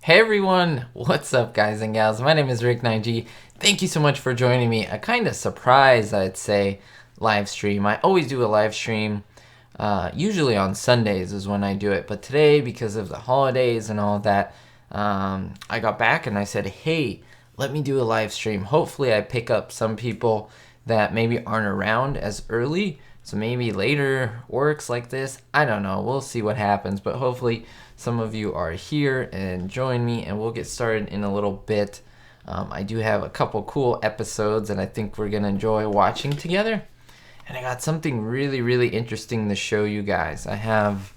Hey everyone, what's up guys and gals? My name is Ricknineg. Thank you so much for joining me. A kind of surprise, I'd say, live stream. I always do a live stream, usually on Sundays is when I do it. But today, because of the holidays and all of that, I got back and I said, hey, let me do a live stream. Hopefully I pick up some people that maybe aren't around as early. So maybe later works like this. I don't know. We'll see what happens. But hopefully some of you are here and join me, and we'll get started in a little bit. I do have a couple cool episodes and I think we're going to enjoy watching together. And I got something really, really interesting to show you guys. I have,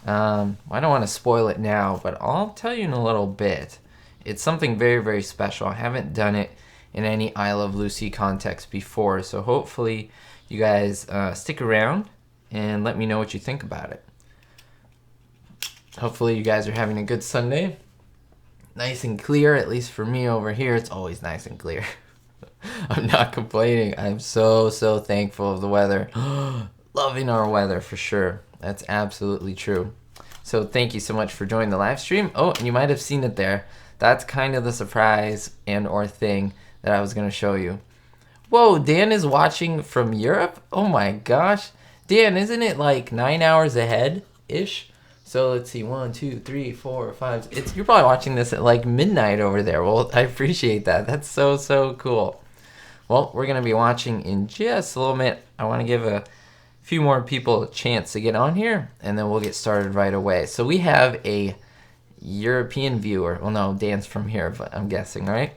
I don't want to spoil it now, but I'll tell you in a little bit. It's something very, very special. I haven't done it in any I Love Lucy context before. So hopefully you guys stick around and let me know what you think about it. Hopefully you guys are having a good Sunday. Nice and clear, at least for me over here. It's always nice and clear. I'm not complaining. I'm so thankful of the weather. Loving our weather for sure. That's absolutely true. So thank you so much for joining the live stream. Oh, and you might have seen it there. That's kind of the surprise and or thing that I was going to show you. Whoa, Dan is watching from Europe? Oh my gosh. Dan, isn't it like 9 hours ahead-ish? So let's see, 1, 2, 3, 4, 5. You're probably watching this at like midnight over there. Well, I appreciate that. That's so cool. Well, we're going to be watching in just a little bit. I want to give a few more people a chance to get on here, and then we'll get started right away. So we have a European viewer. Well, no, Dan's from here, but I'm guessing, right?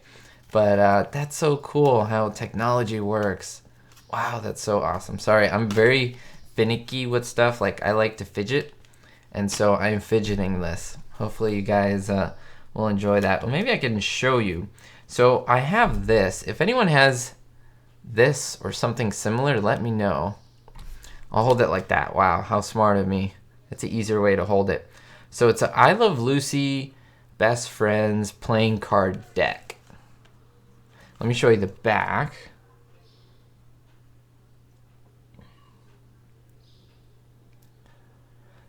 But that's so cool how technology works. Wow, that's so awesome. Sorry, I'm very finicky with stuff. Like, I like to fidget, and so I'm fidgeting this. Hopefully you guys will enjoy that. But maybe I can show you. So I have this. If anyone has this or something similar, let me know. I'll hold it like that. Wow, how smart of me. That's an easier way to hold it. So it's a I Love Lucy Best Friends playing card deck. Let me show you the back.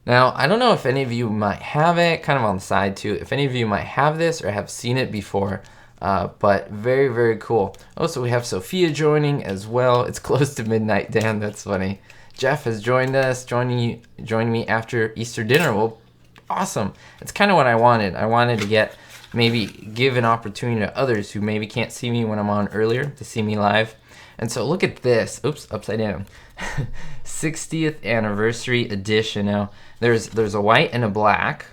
Now, I don't know if any of you might have it, kind of on the side too, if any of you might have this or have seen it before, but very cool. Oh, so we have Sophia joining as well. It's close to midnight, Dan, that's funny. Jeff has joined us, joining me after Easter dinner. Well, awesome. It's kind of what I wanted. I wanted to maybe give an opportunity to others who maybe can't see me when I'm on earlier to see me live. And so look at this. Oops, upside down. 60th anniversary edition. Now there's a white and a black,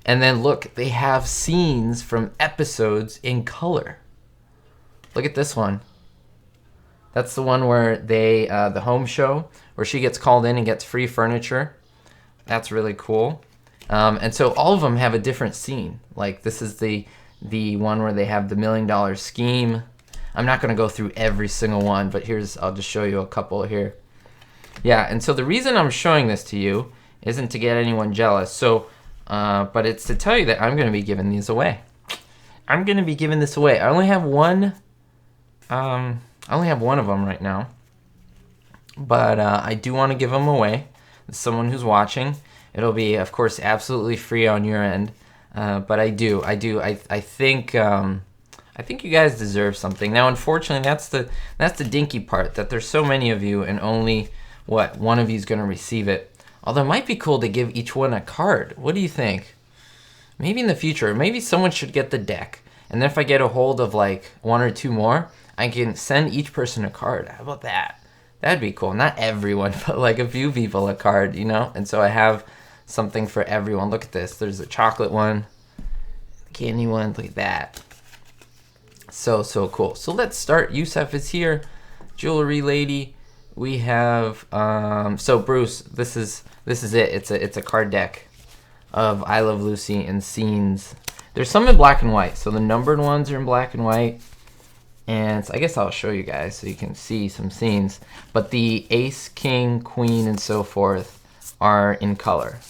and then look, they have scenes from episodes in color. Look at this one. That's the one where they the home show where she gets called in and gets free furniture. That's really cool. And so all of them have a different scene. Like this is the one where they have the $1 million scheme. I'm not going to go through every single one, but I'll just show you a couple here. Yeah, and so the reason I'm showing this to you isn't to get anyone jealous. So, but it's to tell you that I'm going to be giving these away. I'm going to be giving this away. I only have one. I only have one of them right now, but I do want to give them away to someone who's watching. It'll be, of course, absolutely free on your end, but I think you guys deserve something. Now, unfortunately, that's the dinky part, that there's so many of you and only one of you is going to receive it. Although it might be cool to give each one a card. What do you think? Maybe in the future, maybe someone should get the deck, and then if I get a hold of like one or two more, I can send each person a card. How about that? That'd be cool. Not everyone, but like a few people a card, you know? And so I have something for everyone. Look at this. There's a chocolate one, the candy one. Look at that. So cool. So let's start. Yusef is here. Jewelry lady. We have so Bruce, this is it. It's a card deck of I Love Lucy and scenes. There's some in black and white. So the numbered ones are in black and white. And so I guess I'll show you guys so you can see some scenes. But the ace, king, queen, and so forth are in color.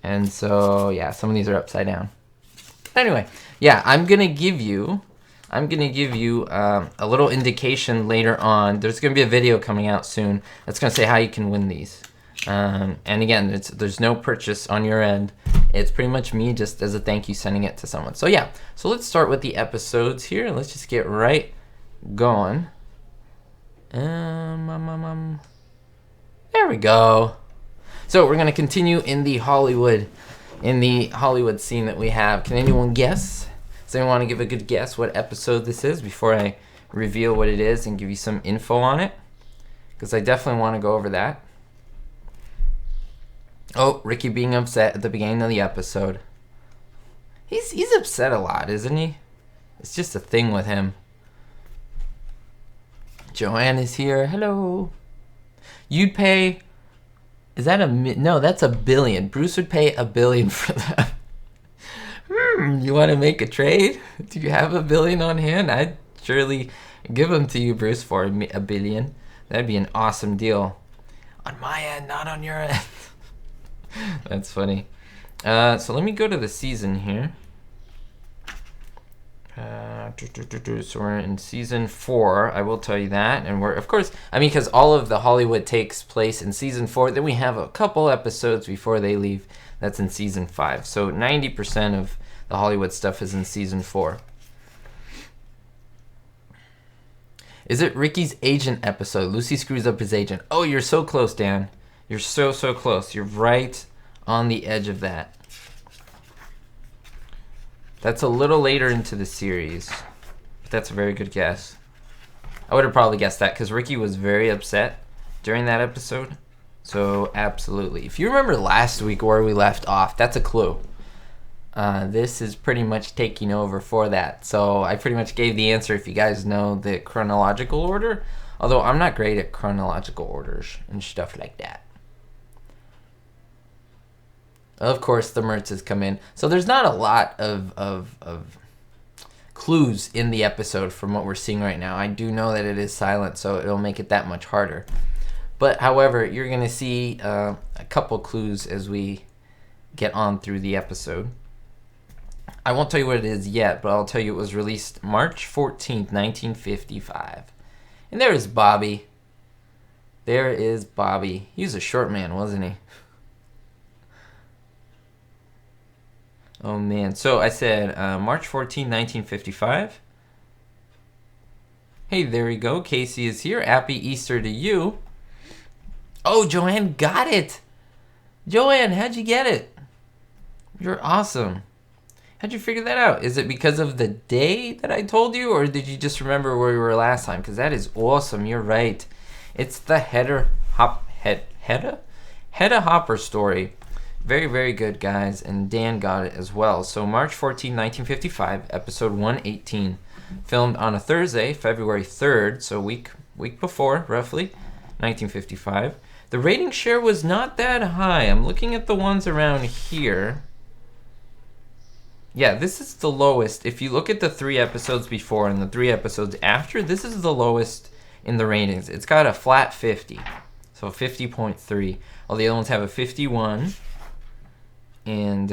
And so yeah, some of these are upside down. Anyway, yeah, I'm gonna give you a little indication later on. There's going to be a video coming out soon that's going to say how you can win these. And again, there's no purchase on your end. It's pretty much me just as a thank you sending it to someone. So yeah, so let's start with the episodes here. Let's just get right going. There we go. So we're gonna continue in the Hollywood scene that we have. Can anyone guess? Does anyone want to give a good guess what episode this is before I reveal what it is and give you some info on it? Because I definitely want to go over that. Oh, Ricky being upset at the beginning of the episode. He's upset a lot, isn't he? It's just a thing with him. Joanne is here. Hello. You'd pay... Is that no, that's $1 billion. Bruce would pay $1 billion for that. You want to make a trade? Do you have $1 billion on hand? I'd surely give them to you, Bruce, for $1 billion. That'd be an awesome deal. On my end, not on your end. That's funny. So let me go to the season here. So we're in season 4, I will tell you that. And we're, of course, I mean, because all of the Hollywood takes place in season 4. Then we have a couple episodes before they leave. That's in season 5. So 90% of the Hollywood stuff is in season 4. Is it Ricky's agent episode? Lucy screws up his agent. Oh, you're so close, Dan. You're so close. You're right on the edge of that. That's a little later into the series, but that's a very good guess. I would have probably guessed that because Ricky was very upset during that episode. So absolutely. If you remember last week where we left off, that's a clue. This is pretty much taking over for that. So I pretty much gave the answer if you guys know the chronological order. Although I'm not great at chronological orders and stuff like that. Of course, the Mertzes come in. So there's not a lot of clues in the episode from what we're seeing right now. I do know that it is silent, so it'll make it that much harder. But, however, you're going to see a couple clues as we get on through the episode. I won't tell you what it is yet, but I'll tell you it was released March 14th, 1955. And there is Bobby. There is Bobby. He was a short man, wasn't he? Oh, man. So I said March 14, 1955. Hey, there we go. Casey is here. Happy Easter to you. Oh, Joanne got it. Joanne, how'd you get it? You're awesome. How'd you figure that out? Is it because of the day that I told you, or did you just remember where we were last time? Because that is awesome. You're right. It's the Hedda Hopper story. Very, very good, guys, and Dan got it as well. So March 14, 1955, episode 118, filmed on a Thursday, February 3rd, so week before, roughly, 1955. The rating share was not that high. I'm looking at the ones around here. Yeah, this is the lowest. If you look at the 3 episodes before and the 3 episodes after, this is the lowest in the ratings. It's got a flat 50, so 50.3. All the other ones have a 51. And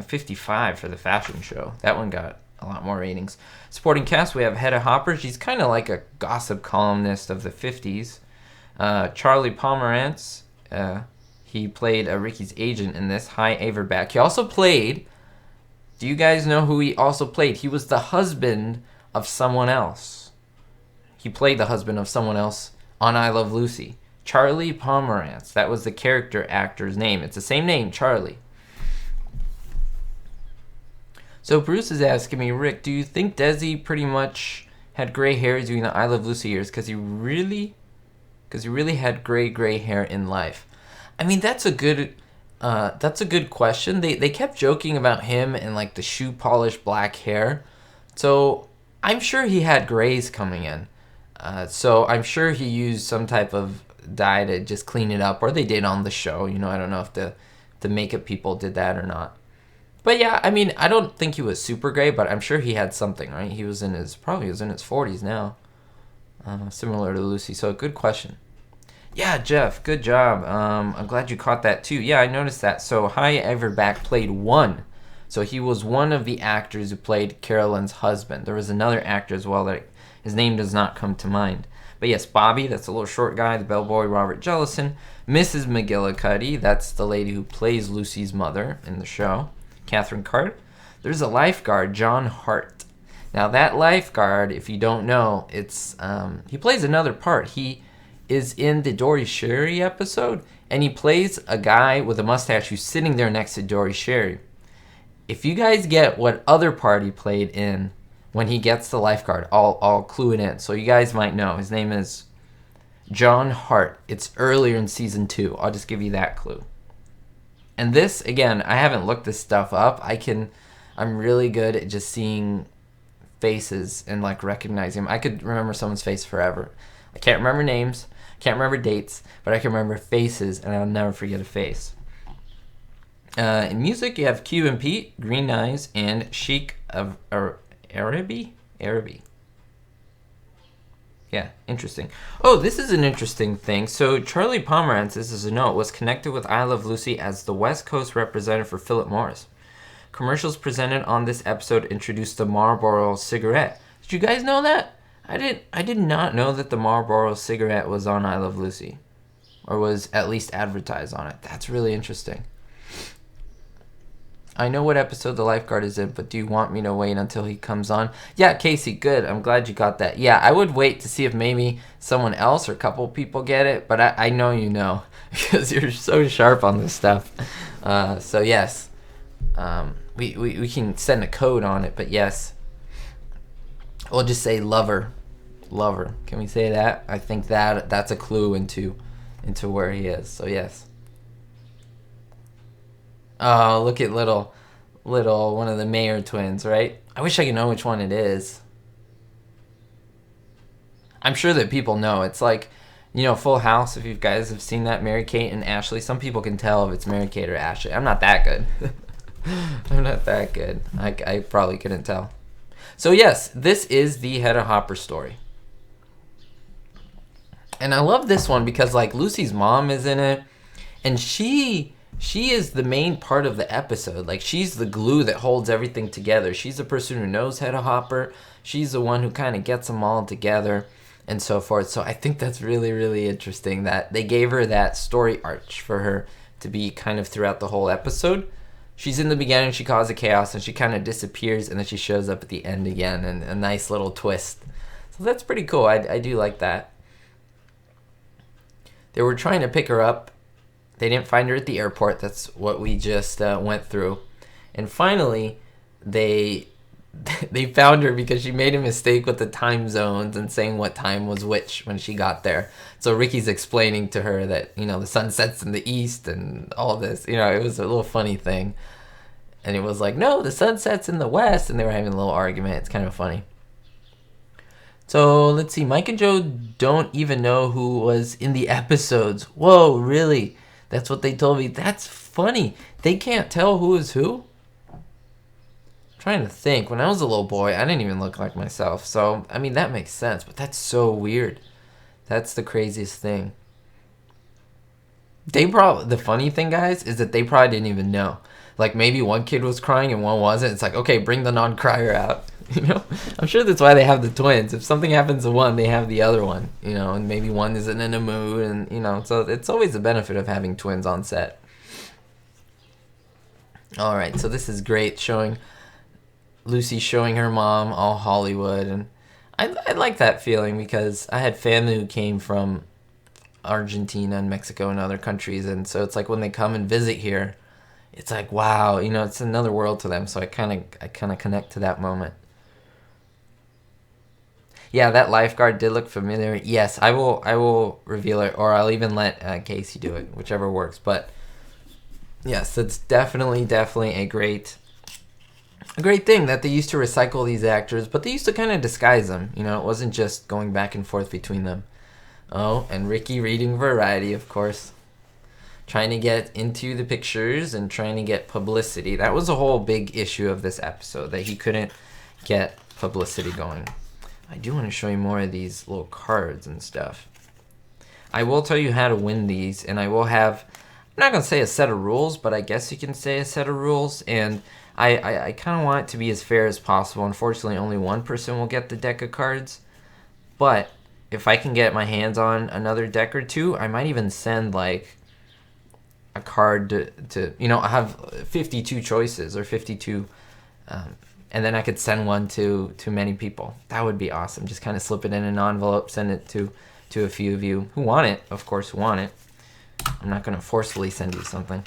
55 for the fashion show. That one got a lot more ratings. Supporting cast, we have Hedda Hopper. She's kind of like a gossip columnist of the 50s. Charlie Pomerantz, he played Ricky's agent in this. Hi, Averback. He also played, do you guys know who he also played? He was the husband of someone else. He played the husband of someone else on I Love Lucy. Charlie Pomerantz. That was the character actor's name. It's the same name, Charlie. So Bruce is asking me, Rick, do you think Desi pretty much had gray hair during the I Love Lucy years? Because he really had gray hair in life. I mean, that's a good question. They kept joking about him and like the shoe polish black hair. So I'm sure he had grays coming in. So I'm sure he used some type of dye to just clean it up, or they did on the show. You know, I don't know if the makeup people did that or not. But yeah, I mean, I don't think he was super gray, but I'm sure he had something, right? He was in his 40s now. Similar to Lucy, so good question. Yeah, Jeff, good job. I'm glad you caught that too. Yeah, I noticed that. So Hi Everback played one. So he was one of the actors who played Carolyn's husband. There was another actor as well that his name does not come to mind. But yes, Bobby, that's the little short guy, the bellboy, Robert Jellison. Mrs. McGillicuddy, that's the lady who plays Lucy's mother in the show, Catherine Cart. There's a lifeguard, John Hart. Now that lifeguard, if you don't know, it's he plays another part. He is in the Dory Sherry episode, and he plays a guy with a mustache who's sitting there next to Dory Sherry. If you guys get what other part he played in when he gets the lifeguard, I'll clue it in. So you guys might know. His name is John Hart. It's earlier in season 2. I'll just give you that clue. And this, again, I haven't looked this stuff up. I'm really good at just seeing faces and like recognizing them. I could remember someone's face forever. I can't remember names, can't remember dates, but I can remember faces, and I'll never forget a face. In music, you have Q and Pete, Green Eyes, and Sheik of Araby. Yeah, interesting. Oh, this is an interesting thing. So Charlie Pomerantz, this is a note, was connected with I Love Lucy as the West Coast representative for Philip Morris. Commercials presented on this episode introduced the Marlboro cigarette. Did you guys know that? I did not know that the Marlboro cigarette was on I Love Lucy, or was at least advertised on it. That's really interesting. I know what episode the lifeguard is in, but do you want me to wait until he comes on? Yeah, Casey, good. I'm glad you got that. Yeah, I would wait to see if maybe someone else or a couple people get it, but I know you know because you're so sharp on this stuff. So yes, we can send a code on it, but yes. We'll just say lover. Can we say that? I think that's a clue into where he is. So yes. Oh, look at little one of the Mayer twins, right? I wish I could know which one it is. I'm sure that people know. It's like, Full House, if you guys have seen that, Mary-Kate and Ashley. Some people can tell if it's Mary-Kate or Ashley. I'm not that good. I'm not that good. I probably couldn't tell. So yes, this is the Hedda Hopper story. And I love this one because like Lucy's mom is in it, and she is the main part of the episode. Like she's the glue that holds everything together. She's the person who knows Hedda Hopper. She's the one who kind of gets them all together and so forth. So I think that's really, really interesting that they gave her that story arch for her to be kind of throughout the whole episode. She's in the beginning, she causes chaos, and she kind of disappears, and then she shows up at the end again, and a nice little twist. So that's pretty cool. I do like that. They were trying to pick her up. They didn't find her at the airport. That's what we just went through. And finally, they found her because she made a mistake with the time zones and saying what time was which when she got there. So Ricky's explaining to her that, the sun sets in the east and all this. It was a little funny thing. And it was like, no, the sun sets in the west. And they were having a little argument. It's kind of funny. So let's see. Mike and Joe don't even know who was in the episodes. Whoa, really? That's what they told me. That's funny. They can't tell who is who? Trying to think. When I was a little boy, I didn't even look like myself. So, that makes sense. But that's so weird. That's the craziest thing. The funny thing, guys, is that they probably didn't even know. Like, maybe one kid was crying and one wasn't. It's like, okay, bring the non-crier out. I'm sure that's why they have the twins. If something happens to one, they have the other one. And maybe one isn't in a mood. And, so it's always the benefit of having twins on set. All right, so this is great, showing Lucy showing her mom all Hollywood, and I like that feeling because I had family who came from Argentina and Mexico and other countries, and so it's like when they come and visit here, it's like wow, it's another world to them. So I kind of connect to that moment. Yeah, that lifeguard did look familiar. Yes, I will reveal it, or I'll even let Casey do it, whichever works. But yes, it's definitely a great thing that they used to recycle these actors, but they used to kind of disguise them. It wasn't just going back and forth between them. Oh, and Ricky reading Variety, of course. Trying to get into the pictures and trying to get publicity. That was a whole big issue of this episode, that he couldn't get publicity going. I do want to show you more of these little cards and stuff. I will tell you how to win these, and I will have, I'm not going to say a set of rules, but I guess you can say a set of rules, and I kind of want it to be as fair as possible. Unfortunately, only one person will get the deck of cards, but if I can get my hands on another deck or two, I might even send like a card to I have 52 choices or 52, and then I could send one to many people. That would be awesome. Just kind of slip it in an envelope, send it to a few of you who want it, of course, who want it. I'm not going to forcefully send you something.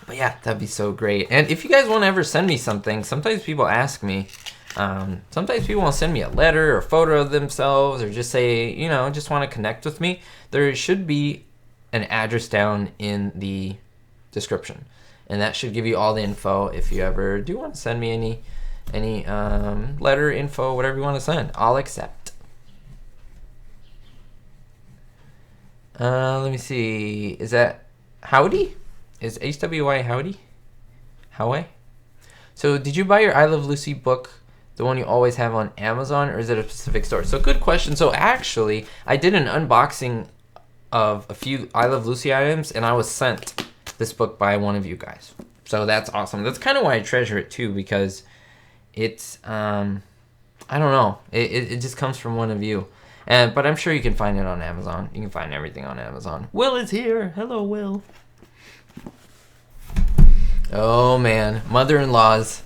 But yeah, that'd be so great. And if you guys want to ever send me something, sometimes people ask me, sometimes people will send me a letter or photo of themselves or just say, just want to connect with me. There should be an address down in the description. And that should give you all the info if you ever do want to send me any letter, info, whatever you want to send. I'll accept. Let me see. Is that Howdy? Is HWY Howdy? Howie? So did you buy your I Love Lucy book, the one you always have on Amazon, or is it a specific store? So good question. So actually, I did an unboxing of a few I Love Lucy items, and I was sent this book by one of you guys. So that's awesome. That's kind of why I treasure it too, because it's, I don't know. It just comes from one of you. But I'm sure you can find it on Amazon. You can find everything on Amazon. Will is here. Hello, Will. Oh, man. Mother-in-laws.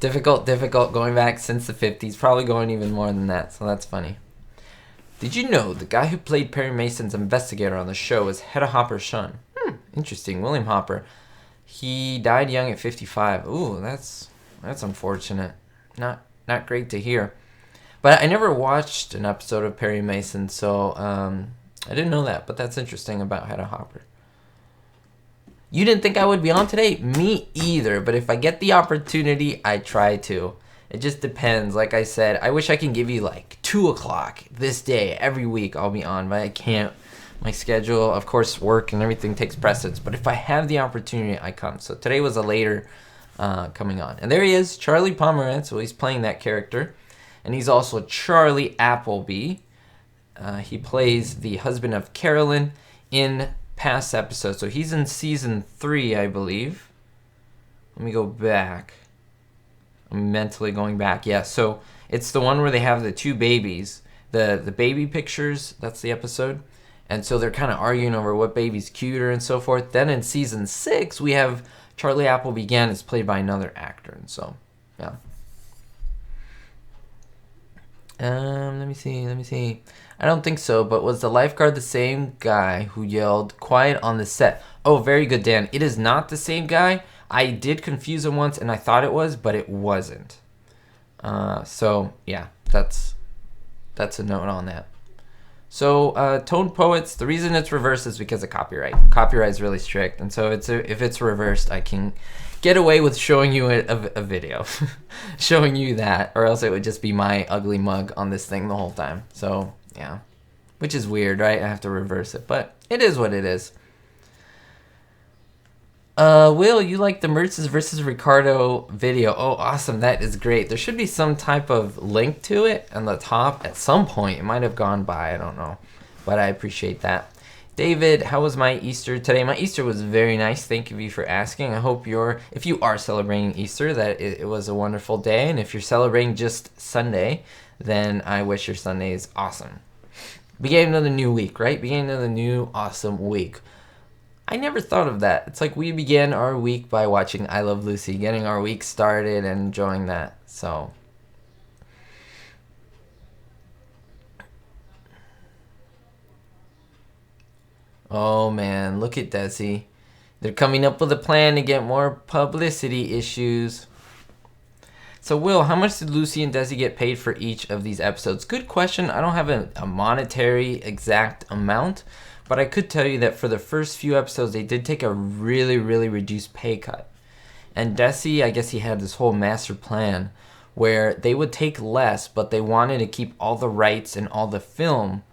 Difficult, going back since the 50s. Probably going even more than that, so that's funny. Did you know the guy who played Perry Mason's investigator on the show is Hedda Hopper's son? Interesting. William Hopper. He died young at 55. Ooh, that's unfortunate. Not great to hear. But I never watched an episode of Perry Mason, so I didn't know that. But that's interesting about Hedda Hopper. You didn't think I would be on today? Me either. But if I get the opportunity, I try to. It just depends. Like I said, I wish I can give you like 2 o'clock this day. Every week I'll be on, but I can't. My schedule, of course, work and everything takes precedence. But if I have the opportunity, I come. So today was a later coming on. And there he is, Charlie Pomerantz. So he's playing that character. And he's also Charlie Appleby. He plays the husband of Carolyn in past episodes. So he's in season 3, I believe. Let me go back. I'm mentally going back. Yeah, so it's the one where they have the 2 babies. The baby pictures, that's the episode. And so they're kind of arguing over what baby's cuter and so forth. Then in season 6, we have Charlie Appleby again. It's played by another actor. And so, yeah. Let me see. I don't think so, but was the lifeguard the same guy who yelled quiet on the set? Oh, very good, Dan. It is not the same guy. I did confuse him once, and I thought it was, but it wasn't. So, yeah, that's a note on that. So, Tone Poets, the reason it's reversed is because of copyright. Copyright is really strict, and so if it's reversed, I can get away with showing you a video. Showing you that, or else it would just be my ugly mug on this thing the whole time. So, yeah. Which is weird, right? I have to reverse it, but it is what it is. Will, you like the Mertz's versus Ricardo video? Oh, awesome. That is great. There should be some type of link to it on the top at some point. It might have gone by. I don't know. But I appreciate that. David, how was my Easter today? My Easter was very nice. Thank you for asking. I hope if you are celebrating Easter, that it was a wonderful day. And if you're celebrating just Sunday, then I wish your Sunday is awesome. Beginning of the new week, right? Beginning of the new awesome week. I never thought of that. It's like we began our week by watching I Love Lucy, getting our week started and enjoying that. So, oh man, look at Desi. They're coming up with a plan to get more publicity issues. So, Will, how much did Lucy and Desi get paid for each of these episodes? Good question. I don't have a monetary exact amount. But I could tell you that for the first few episodes, they did take a really, really reduced pay cut. And Desi, I guess he had this whole master plan where they would take less, but they wanted to keep all the rights and all the film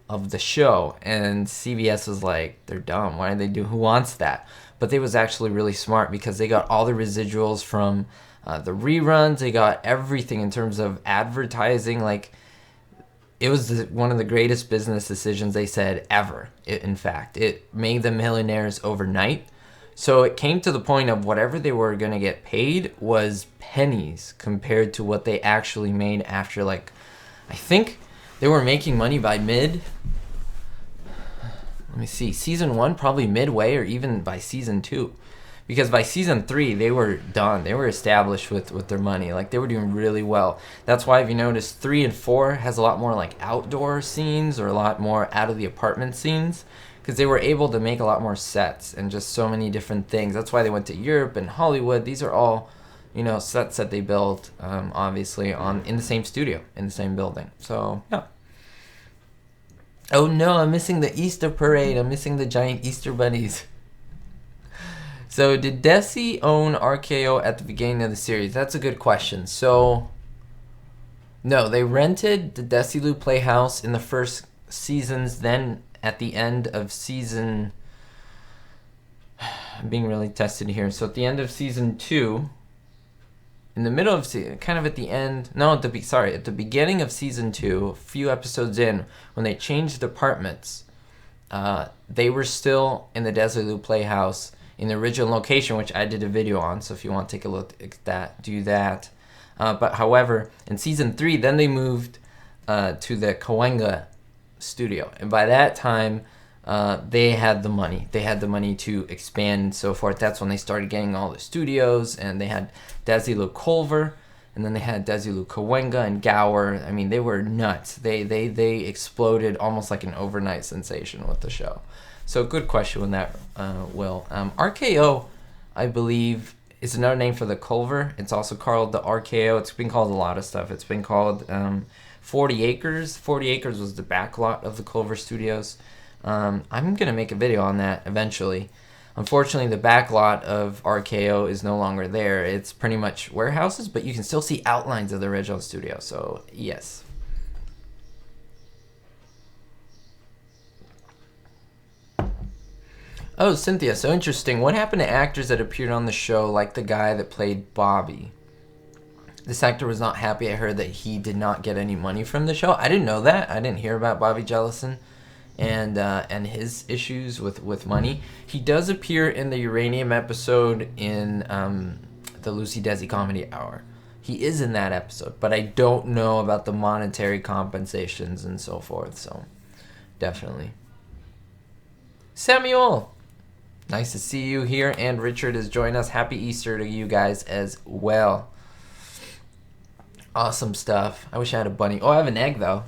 of the show. And CBS was like, they're dumb. Why do they do? Who wants that? But they was actually really smart because they got all the residuals from the reruns. They got everything in terms of advertising, like. It was one of the greatest business decisions they said ever. In fact, it made them millionaires overnight. So it came to the point of whatever they were going to get paid was pennies compared to what they actually made after like I think they were making money by let me see, season 1, probably midway, or even by season 2. Because by season 3, they were done. They were established with their money. Like, they were doing really well. That's why, if you notice, 3 and 4 has a lot more, like, outdoor scenes or a lot more out of the apartment scenes. Because they were able to make a lot more sets and just so many different things. That's why they went to Europe and Hollywood. These are all, sets that they built, obviously, in the same studio, in the same building. So, yeah. Oh, no, I'm missing the Easter parade. I'm missing the giant Easter bunnies. So, did Desi own RKO at the beginning of the series? That's a good question. So, no, they rented the Desilu Playhouse in the first seasons. Then, at the end of season... I'm being really tested here. So, at the end of season 2, in the middle of kind of at the end... No, at the beginning of season 2, a few episodes in, when they changed departments, they were still in the Desilu Playhouse in the original location, which I did a video on, so if you want to take a look at that, do that. But however, in season 3, then they moved to the Cahuenga studio. And by that time, they had the money. They had the money to expand and so forth. That's when they started getting all the studios, and they had Desilu Culver, and then they had Desilu Cahuenga and Gower. I mean, they were nuts. They exploded almost like an overnight sensation with the show. So good question on that, Will. RKO, I believe, is another name for the Culver. It's also called the RKO. It's been called a lot of stuff. It's been called 40 Acres. 40 Acres was the backlot of the Culver Studios. I'm going to make a video on that eventually. Unfortunately, the backlot of RKO is no longer there. It's pretty much warehouses, but you can still see outlines of the original studio. So, yes. Oh, Cynthia, so interesting. What happened to actors that appeared on the show, like the guy that played Bobby? This actor was not happy. I heard that he did not get any money from the show. I didn't know that. I didn't hear about Bobby Jellison and his issues with money. He does appear in the Uranium episode in the Lucy Desi Comedy Hour. He is in that episode, but I don't know about the monetary compensations and so forth, so definitely. Samuel! Nice to see you here, and Richard has joined us. Happy Easter to you guys as well. Awesome stuff. I wish I had a bunny. Oh, I have an egg, though.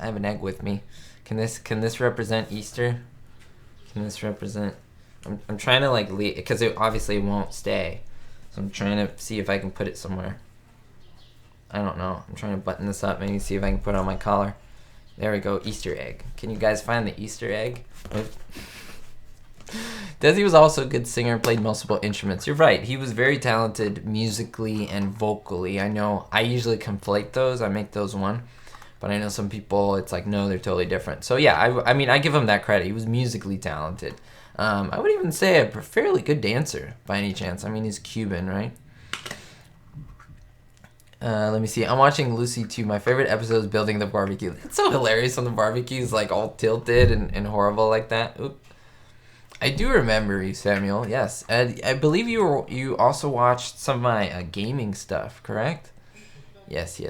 I have an egg with me. Can this represent Easter? Can this represent... I'm trying to, like, leave... Because it obviously won't stay. So I'm trying to see if I can put it somewhere. I don't know. I'm trying to button this up. Maybe see if I can put it on my collar. There we go. Easter egg. Can you guys find the Easter egg? Desi was also a good singer, played multiple instruments. You're right. He was very talented musically and vocally. I know I usually conflate those. I make those one. But I know some people, it's like, no, they're totally different. So, yeah, I mean, I give him that credit. He was musically talented. I would even say a fairly good dancer, by any chance. I mean, he's Cuban, right? Let me see. I'm watching Lucy 2. My favorite episode is building the barbecue. It's so hilarious when the barbecue's, like, all tilted and horrible like that. Oop. I do remember you, Samuel. Yes. I believe you also watched some of my gaming stuff, correct? Yes.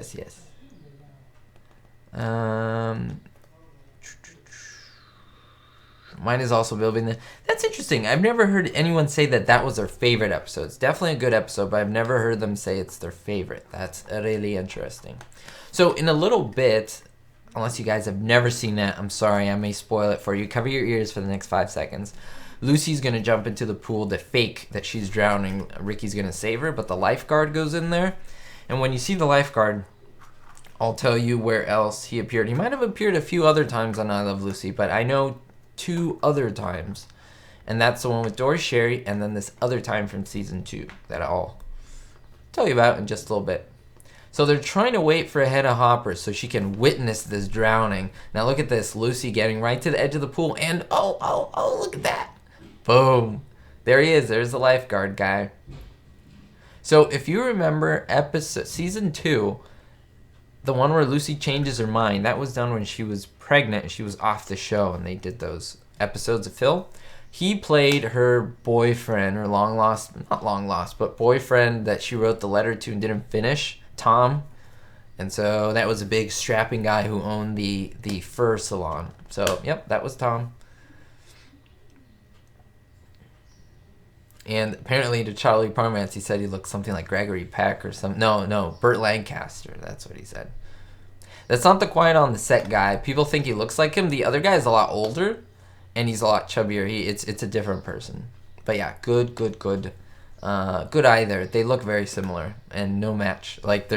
Mine is also building the... That's interesting. I've never heard anyone say that was their favorite episode. It's definitely a good episode, but I've never heard them say it's their favorite. That's really interesting. So in a little bit, unless you guys have never seen that, I'm sorry, I may spoil it for you. Cover your ears for the next 5 seconds. Lucy's going to jump into the pool to fake that she's drowning. Ricky's going to save her, but the lifeguard goes in there. And when you see the lifeguard, I'll tell you where else he appeared. He might have appeared a few other times on I Love Lucy, but I know 2 other times. And that's the one with Doris Sherry, and then this other time from season 2 that I'll tell you about in just a little bit. So they're trying to wait for Hedda Hopper so she can witness this drowning. Now look at this. Lucy getting right to the edge of the pool, and oh, look at that. Boom. There he is. There's the lifeguard guy. So if you remember season 2, the one where Lucy changes her mind, that was done when she was pregnant and she was off the show, and they did those episodes of Phil. He played her boyfriend, or not long lost, but boyfriend that she wrote the letter to and didn't finish, Tom. And so that was a big strapping guy who owned the fur salon. So, yep, that was Tom. And apparently to Charlie Parmance, he said he looked something like Gregory Peck or something. No, Burt Lancaster. That's what he said. That's not the Quiet on the Set guy. People think he looks like him. The other guy is a lot older, and he's a lot chubbier. It's a different person. But yeah, good eye there. They look very similar, and no match. Like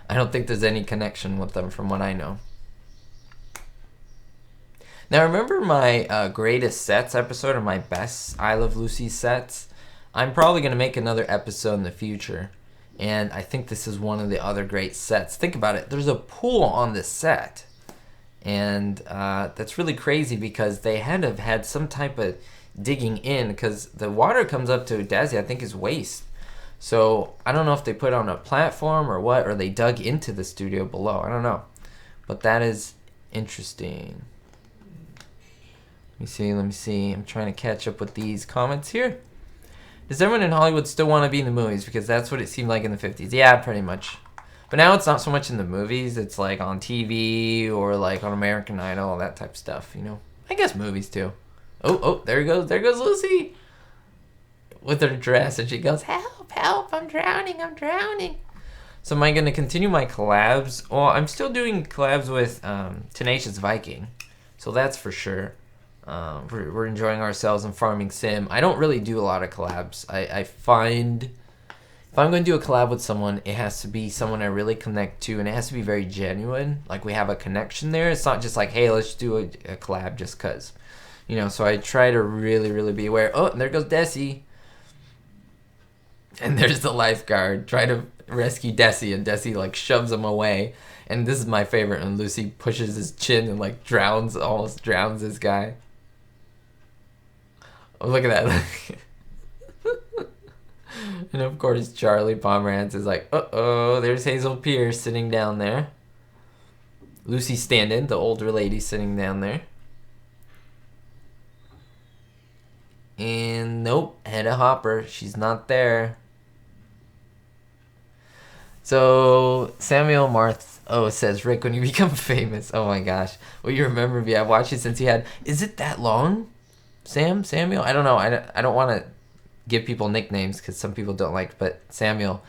I don't think there's any connection with them from what I know. Now remember my greatest sets episode, or my best I Love Lucy sets? I'm probably going to make another episode in the future. And I think this is one of the other great sets. Think about it. There's a pool on this set. And that's really crazy because they had to have had some type of digging in because the water comes up to Desi, I think, his waist. So I don't know if they put it on a platform or what, or they dug into the studio below. I don't know. But that is interesting. Let me see. I'm trying to catch up with these comments here. Does everyone in Hollywood still want to be in the movies? Because that's what it seemed like in the 50s. Yeah, pretty much. But now it's not so much in the movies. It's like on TV or like on American Idol, all that type of stuff, you know. I guess movies too. Oh, there goes Lucy. With her dress, and she goes, help, I'm drowning. So am I going to continue my collabs? Well, I'm still doing collabs with Tenacious Viking. So that's for sure. We're enjoying ourselves in Farming Sim. I don't really do a lot of collabs. I find if I'm going to do a collab with someone, it has to be someone I really connect to, and it has to be very genuine. Like we have a connection there. It's not just like, hey, let's do a collab just because. You know, so I try to really, really be aware. Oh, and there goes Desi. And there's the lifeguard trying to rescue Desi, and Desi like shoves him away. And this is my favorite, and Lucy pushes his chin and like almost drowns this guy. Oh, look at that. And of course, Charlie Pomerantz is like, uh-oh, there's Hazel Pierce sitting down there. Lucy Standen, the older lady, sitting down there. And nope, Hedda Hopper, she's not there. So Samuel Marth says, Rick, when you become famous, oh my gosh, well, you remember me. I've watched it since you had, is it that long? Samuel? I don't know. I don't want to give people nicknames because some people don't like, but Samuel,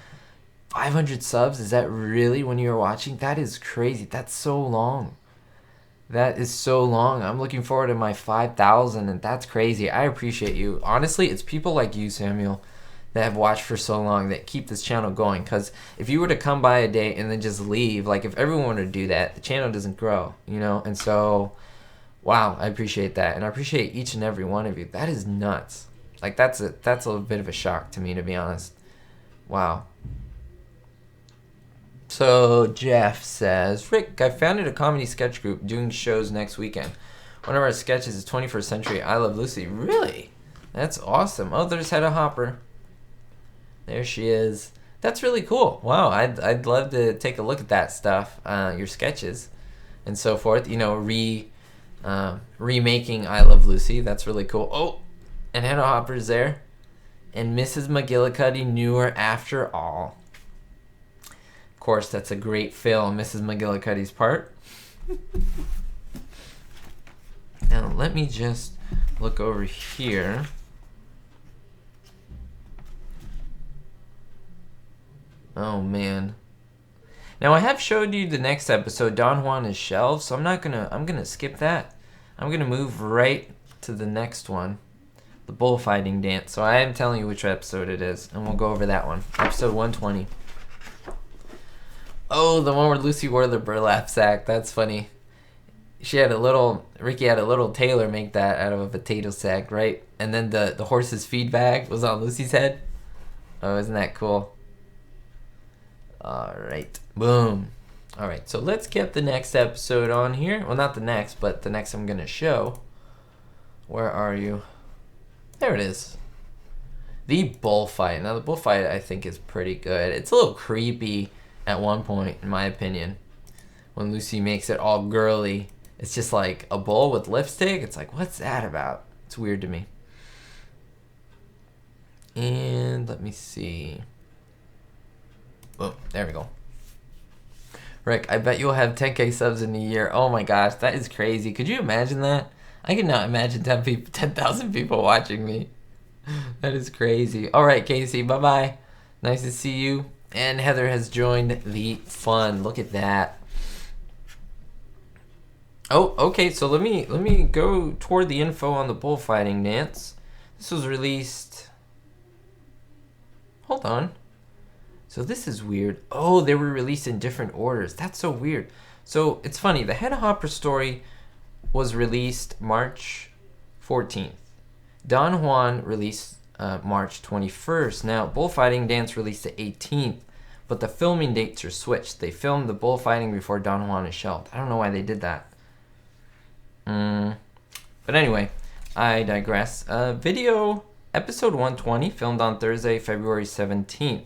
500 subs, is that really when you were watching? That is crazy. That's so long. That is so long. I'm looking forward to my 5,000, and that's crazy. I appreciate you. Honestly, it's people like you, Samuel, that have watched for so long that keep this channel going. Because if you were to come by a day and then just leave, like if everyone were to do that, the channel doesn't grow, you know? And so, wow, I appreciate that. And I appreciate each and every one of you. That is nuts. Like that's a bit of a shock to me, to be honest. Wow. So Jeff says, Rick, I founded a comedy sketch group doing shows next weekend. One of our sketches is 21st Century I Love Lucy. Really? That's awesome. Oh, there's Hedda Hopper. There she is. That's really cool. Wow, I'd love to take a look at that stuff, your sketches and so forth. You know, remaking I Love Lucy. That's really cool. Oh, and Hedda Hopper's there. And Mrs. McGillicuddy knew her after all. Of course, that's a great fail on Mrs. McGillicuddy's part. Now, let me just look over here. Oh, man. Now, I have showed you the next episode, Don Juan is shelved, so I'm gonna skip that. I'm gonna move right to the next one, the bullfighting dance. So I am telling you which episode it is, and we'll go over that one. Episode 120. Oh, the one where Lucy wore the burlap sack. That's funny. Ricky had a little tailor make that out of a potato sack, right? And then the horse's feed bag was on Lucy's head. Oh, isn't that cool? All right. Boom. All right. So let's get the next episode on here. Well, not the next, but the next I'm going to show. Where are you? There it is. The bullfight. Now, the bullfight, I think, is pretty good. It's a little creepy at one point, in my opinion, when Lucy makes it all girly. It's just like a bull with lipstick. It's like, what's that about? It's weird to me. And let me see. Oh, there we go. Rick, I bet you'll have 10K subs in a year. Oh my gosh, that is crazy. Could you imagine that? I could not imagine 10,000 people watching me. That is crazy. All right, Casey, bye-bye. Nice to see you. And Heather has joined the fun. Look at that. Oh, okay, so let me go toward the info on the bullfighting dance. This was released... Hold on. So this is weird. Oh, they were released in different orders. That's so weird. So it's funny. The Hedda Hopper story was released March 14th. Don Juan released March 21st. Now, Bullfighting Dance released the 18th, but the filming dates are switched. They filmed the bullfighting before Don Juan is shelved. I don't know why they did that. But anyway, I digress. Video episode 120, filmed on Thursday, February 17th.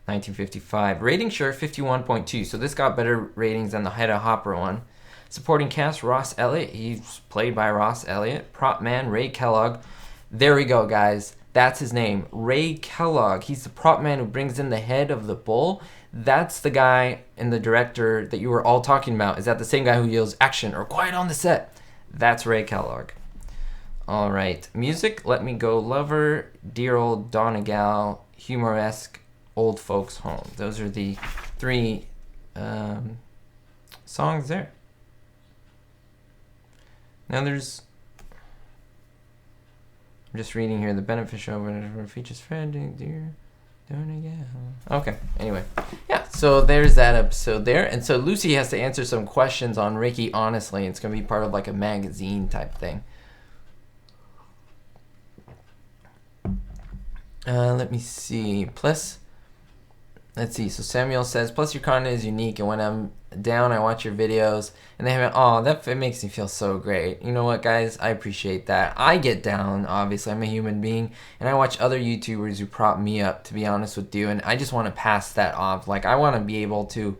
1955. Rating sure 51.2. So this got better ratings than the Hedda Hopper one. Supporting cast Ross Elliott. He's played by Ross Elliott. Prop man Ray Kellogg. There we go, guys. That's his name. Ray Kellogg. He's the prop man who brings in the head of the bull. That's the guy and the director that you were all talking about. Is that the same guy who yells action or quiet on the set? That's Ray Kellogg. All right. Music. Let Me Go Lover. Dear Old Donegal. Humoresque. Old Folks Home. Those are the three songs there. Now I'm just reading here. The beneficial features Fred, dear Donegal. Okay, anyway. Yeah, so there's that episode there. And so Lucy has to answer some questions on Ricky honestly. It's going to be part of like a magazine type thing. Let me see. Let's see. So Samuel says, plus your content is unique, and when I'm down, I watch your videos, and they have it makes me feel so great. You know what, guys? I appreciate that. I get down, obviously. I'm a human being, and I watch other YouTubers who prop me up, to be honest with you, and I just want to pass that off. Like, I want to be able to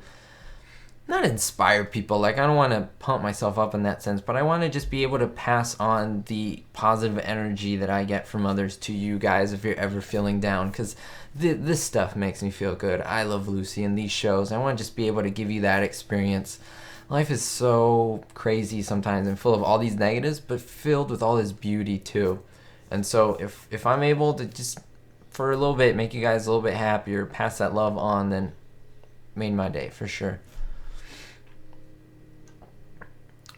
not inspire people. Like, I don't want to pump myself up in that sense, but I want to just be able to pass on the positive energy that I get from others to you guys if you're ever feeling down, because this stuff makes me feel good. I love Lucy and these shows. I want to just be able to give you that experience. Life is so crazy sometimes and full of all these negatives, but filled with all this beauty too. And so if I'm able to just for a little bit make you guys a little bit happier, pass that love on, then made my day for sure.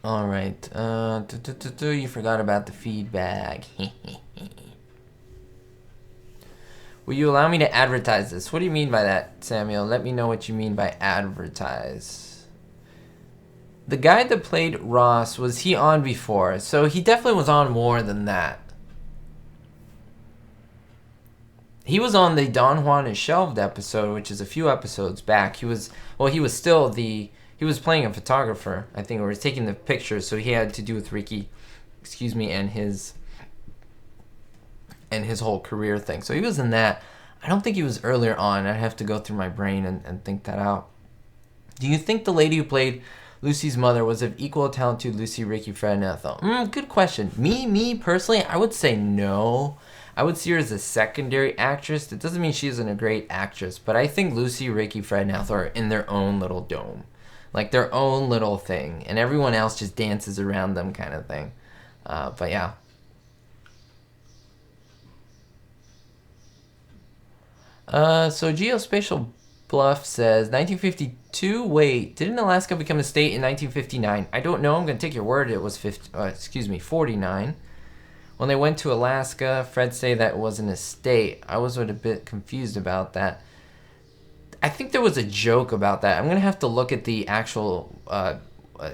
All right. You forgot about the feedback. Will you allow me to advertise this? What do you mean by that, Samuel? Let me know what you mean by advertise. The guy that played Ross, was he on before? So he definitely was on more than that. He was on the Don Juan is Shelved episode, which is a few episodes back. He was playing a photographer, I think, or was taking the pictures, so he had to do with Ricky, and his whole career thing. So he was in that. I don't think he was earlier on. I'd have to go through my brain and think that out. Do you think the lady who played Lucy's mother was of equal talent to Lucy, Ricky, Fred, and Ethel? Good question. Me personally, I would say no. I would see her as a secondary actress. That doesn't mean she isn't a great actress, but I think Lucy, Ricky, Fred, and Ethel are in their own little dome. Like their own little thing. And everyone else just dances around them kind of thing. But yeah. So Geospatial Bluff says 1952. Wait, didn't Alaska become a state in 1959? I don't know. I'm gonna take your word. It was 49. When they went to Alaska, Fred say that it wasn't a state. I was a bit confused about that. I think there was a joke about that. I'm gonna have to look at the actual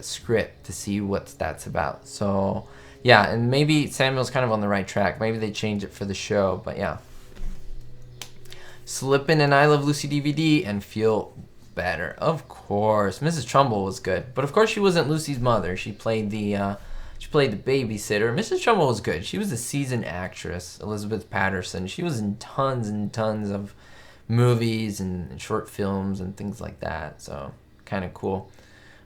script to see what that's about. So yeah, and maybe Samuel's kind of on the right track. Maybe they changed it for the show, but yeah. Slip in an I Love Lucy DVD and feel better. Of course. Mrs. Trumbull was good. But of course she wasn't Lucy's mother. She played the babysitter. Mrs. Trumbull was good. She was a seasoned actress. Elizabeth Patterson. She was in tons and tons of movies and short films and things like that. So kind of cool.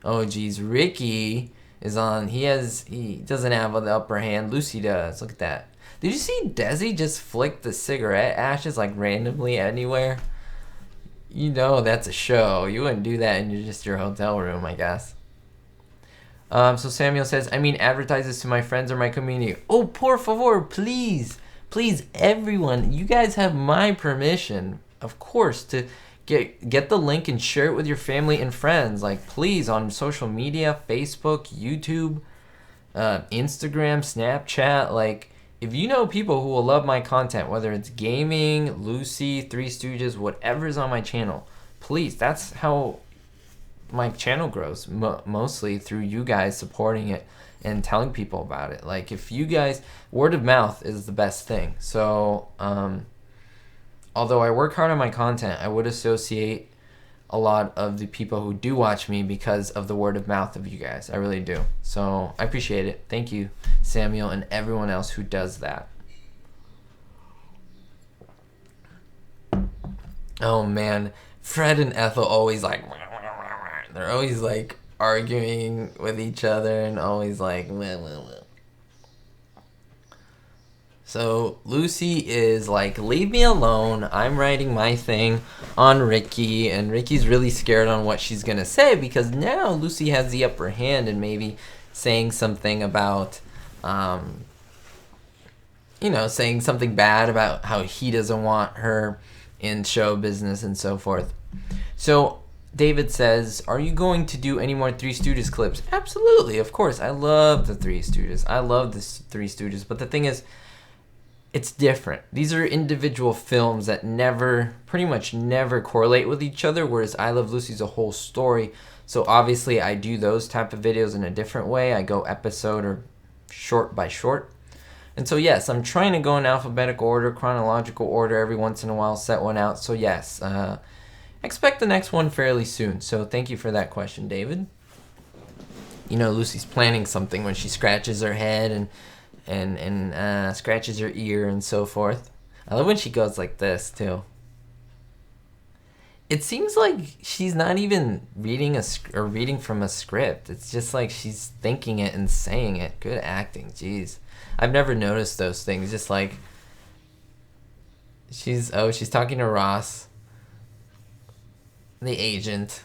Oh geez, Ricky is on. He doesn't have the upper hand. Lucy does. Look at that. Did you see Desi just flick the cigarette ashes like randomly anywhere? You know that's a show. You wouldn't do that in just your hotel room, I guess. So Samuel says, I mean, advertise this to my friends or my community. Oh, por favor, please. Please, everyone. You guys have my permission, of course, to get the link and share it with your family and friends. Like, please, on social media, Facebook, YouTube, Instagram, Snapchat. Like, if you know people who will love my content, whether it's gaming, Lucy, Three Stooges, whatever's on my channel, please, that's how my channel grows, mostly through you guys supporting it and telling people about it. Like, if you guys, word of mouth is the best thing. So although I work hard on my content, I would associate a lot of the people who do watch me because of the word of mouth of you guys. I really do. So I appreciate it. Thank you, Samuel, and everyone else who does that. Oh man, Fred and Ethel always like, they're always like arguing with each other and always like, meh, meh, meh. So Lucy is like, leave me alone. I'm writing my thing on Ricky, and Ricky's really scared on what she's gonna say because now Lucy has the upper hand and maybe saying something about, saying something bad about how he doesn't want her in show business and so forth. So David says, are you going to do any more Three Stooges clips? Absolutely, of course. I love the Three Stooges. I love the Three Stooges. But the thing is, it's different. These are individual films that pretty much never correlate with each other, whereas I Love Lucy's a whole story. So obviously I do those type of videos in a different way. I go episode or short by short. And so yes, I'm trying to go in alphabetical order, chronological order every once in a while, set one out. So yes, expect the next one fairly soon. So thank you for that question, David. You know, Lucy's planning something when she scratches her head and scratches her ear and so forth. I love when she goes like this too. It seems like she's not even reading from a script. It's just like she's thinking it and saying it. Good acting, jeez. I've never noticed those things. Just like she's talking to Ross, the agent.